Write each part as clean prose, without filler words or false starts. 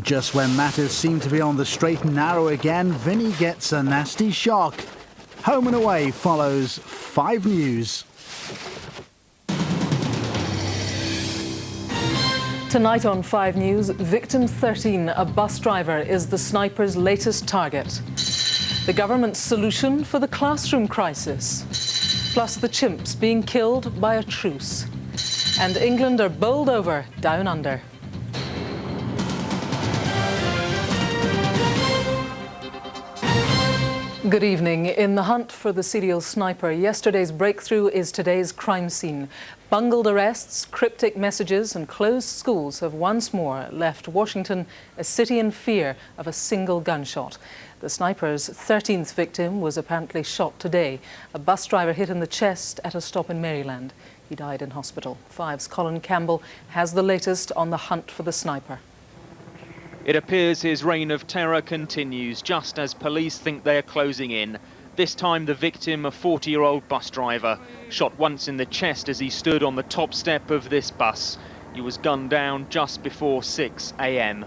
Just when matters seem to be on the straight and narrow again, Vinny gets a nasty shock. Home and Away follows 5 News. Tonight on 5 News, victim 13, a bus driver, is the sniper's latest target. The government's solution for the classroom crisis. Plus the chimps being killed by a truce. And England are bowled over down under. Good evening. In the hunt for the serial sniper, yesterday's breakthrough is today's crime scene. Bungled arrests, cryptic messages and closed schools have once more left Washington a city in fear of a single gunshot. The sniper's 13th victim was apparently shot today. A bus driver hit in the chest at a stop in Maryland. He died in hospital. 5's Colin Campbell has the latest on the hunt for the sniper. It appears his reign of terror continues just as police think they are closing in. This time the victim, a 40-year-old bus driver, shot once in the chest as he stood on the top step of this bus. He was gunned down just before 6 a.m.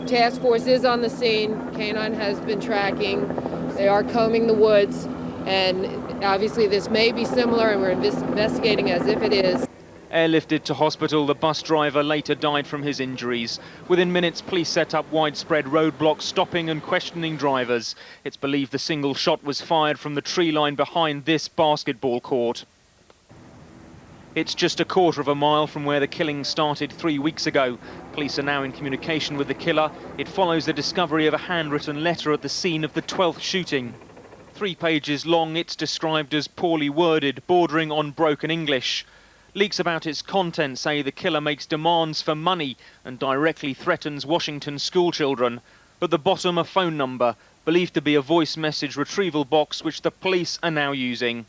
Task force is on the scene. K9 has been tracking. They are combing the woods, and obviously this may be similar, and we're investigating as if it is. Airlifted to hospital, the bus driver later died from his injuries. Within minutes, police set up widespread roadblocks, stopping and questioning drivers. It's believed the single shot was fired from the tree line behind this basketball court. It's just a quarter of a mile from where the killing started 3 weeks ago. Police are now in communication with the killer. It follows the discovery of a handwritten letter at the scene of the 12th shooting. 3 pages long, it's described as poorly worded, bordering on broken English. Leaks about its content say the killer makes demands for money and directly threatens Washington schoolchildren. At the bottom, a phone number, believed to be a voice message retrieval box, which the police are now using.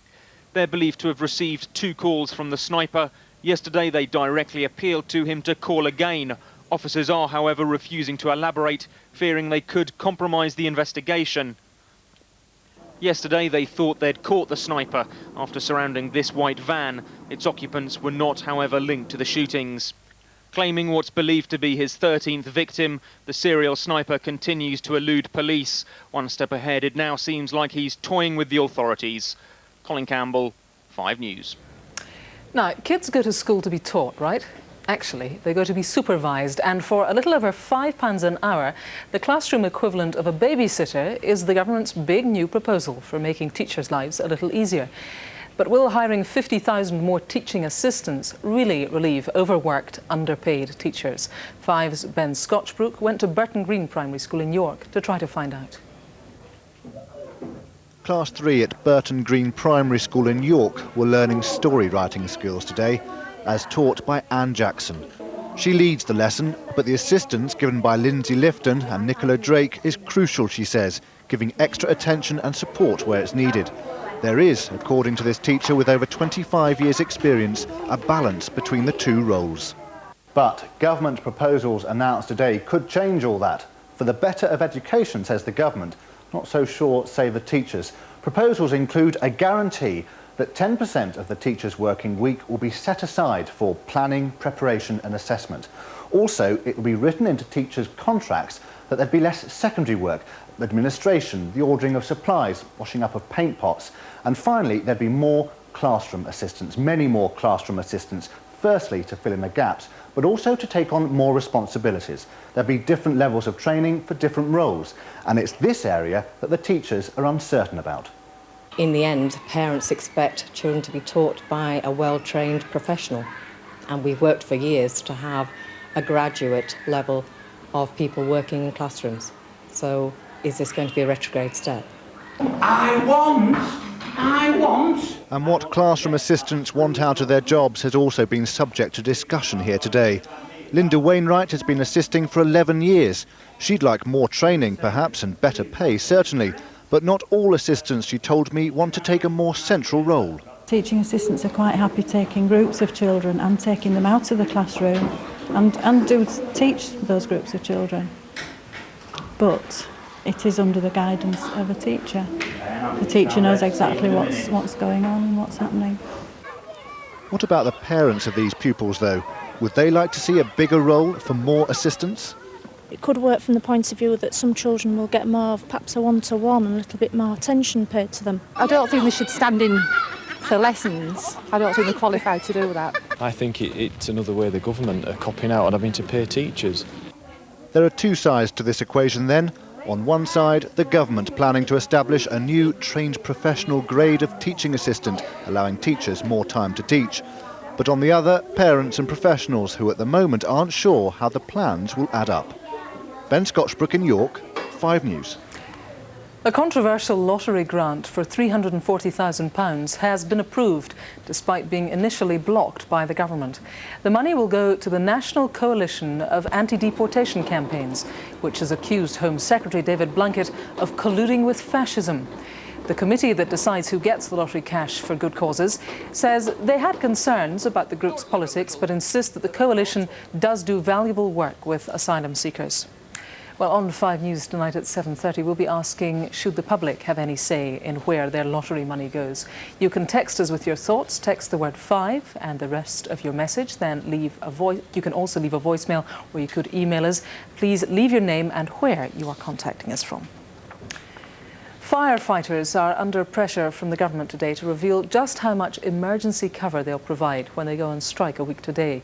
They're believed to have received 2 calls from the sniper. Yesterday, they directly appealed to him to call again. Officers are, however, refusing to elaborate, fearing they could compromise the investigation. Yesterday, they thought they'd caught the sniper after surrounding this white van. Its occupants were not, however, linked to the shootings. Claiming what's believed to be his 13th victim, the serial sniper continues to elude police. One step ahead, it now seems like he's toying with the authorities. Colin Campbell, 5 News. Now, kids go to school to be taught, right? Actually, they go to be supervised, and for a little over £5 an hour, the classroom equivalent of a babysitter is the government's big new proposal for making teachers' lives a little easier. But will hiring 50,000 more teaching assistants really relieve overworked, underpaid teachers? 5's Ben Scotchbrook went to Burton Green Primary School in York to try to find out. Class 3 at Burton Green Primary School in York were learning story writing skills today, as taught by Anne Jackson. She leads the lesson, but the assistance given by Lindsay Lifton and Nicola Drake is crucial, she says, giving extra attention and support where it's needed. There is, according to this teacher with over 25 years' experience, a balance between the 2 roles. But government proposals announced today could change all that. For the better of education, says the government. Not so sure, say the teachers. Proposals include a guarantee that 10% of the teachers' working week will be set aside for planning, preparation and assessment. Also, it will be written into teachers' contracts that there'd be less secondary work, administration, the ordering of supplies, washing up of paint pots. And finally, there'd be more classroom assistants, many more classroom assistants, firstly to fill in the gaps, but also to take on more responsibilities. There'll be different levels of training for different roles, and it's this area that the teachers are uncertain about. In the end, parents expect children to be taught by a well-trained professional, and we've worked for years to have a graduate level of people working in classrooms. So is this going to be a retrograde step? I want. And what classroom assistants want out of their jobs has also been subject to discussion here today. Linda Wainwright has been assisting for 11 years. She'd like more training, perhaps, and better pay, certainly. But not all assistants, she told me, want to take a more central role. Teaching assistants are quite happy taking groups of children and taking them out of the classroom and do teach those groups of children. But it is under the guidance of a teacher. The teacher knows exactly what's going on and what's happening. What about the parents of these pupils, though? Would they like to see a bigger role for more assistants? It could work from the point of view that some children will get more of perhaps a one-to-one and a little bit more attention paid to them. I don't think they should stand in for lessons. I don't think they're qualified to do that. I think it's another way the government are copping out on having to pay teachers. There are two sides to this equation then. On one side, the government planning to establish a new trained professional grade of teaching assistant, allowing teachers more time to teach. But on the other, parents and professionals who at the moment aren't sure how the plans will add up. Ben Scotchbrook in York, 5 News. A controversial lottery grant for £340,000 has been approved, despite being initially blocked by the government. The money will go to the National Coalition of Anti-Deportation Campaigns, which has accused Home Secretary David Blunkett of colluding with fascism. The committee that decides who gets the lottery cash for good causes says they had concerns about the group's politics, but insist that the coalition does do valuable work with asylum seekers. Well, on 5 News tonight at 7:30, we'll be asking, should the public have any say in where their lottery money goes? You can text us with your thoughts. Text the word 5 and the rest of your message. Then leave a voice. You can also leave a voicemail, or you could email us. Please leave your name and where you are contacting us from. Firefighters are under pressure from the government today to reveal just how much emergency cover they'll provide when they go on strike a week today.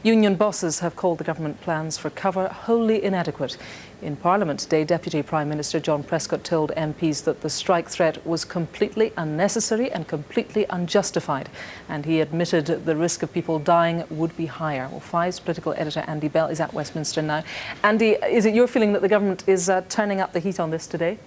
Union bosses have called the government plans for cover wholly inadequate. In Parliament today, Deputy Prime Minister John Prescott told MPs that the strike threat was completely unnecessary and completely unjustified. And he admitted the risk of people dying would be higher. Well, 5's political editor Andy Bell is at Westminster now. Andy, is it your feeling that the government is turning up the heat on this today?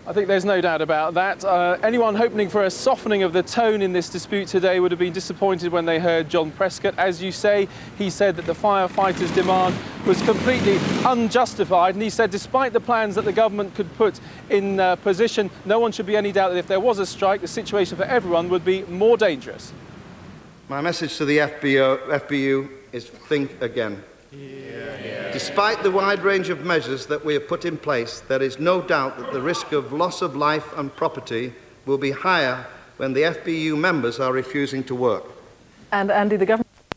I think there's no doubt about that. Anyone hoping for a softening of the tone in this dispute today would have been disappointed when they heard John Prescott. As you say, he said that the firefighters' demand was completely unjustified, and he said despite the plans that the government could put in position, no one should be any doubt that if there was a strike, the situation for everyone would be more dangerous. My message to the FBU is think again. Despite the wide range of measures that we have put in place, there is no doubt that the risk of loss of life and property will be higher when the FBU members are refusing to work. And Andy, the government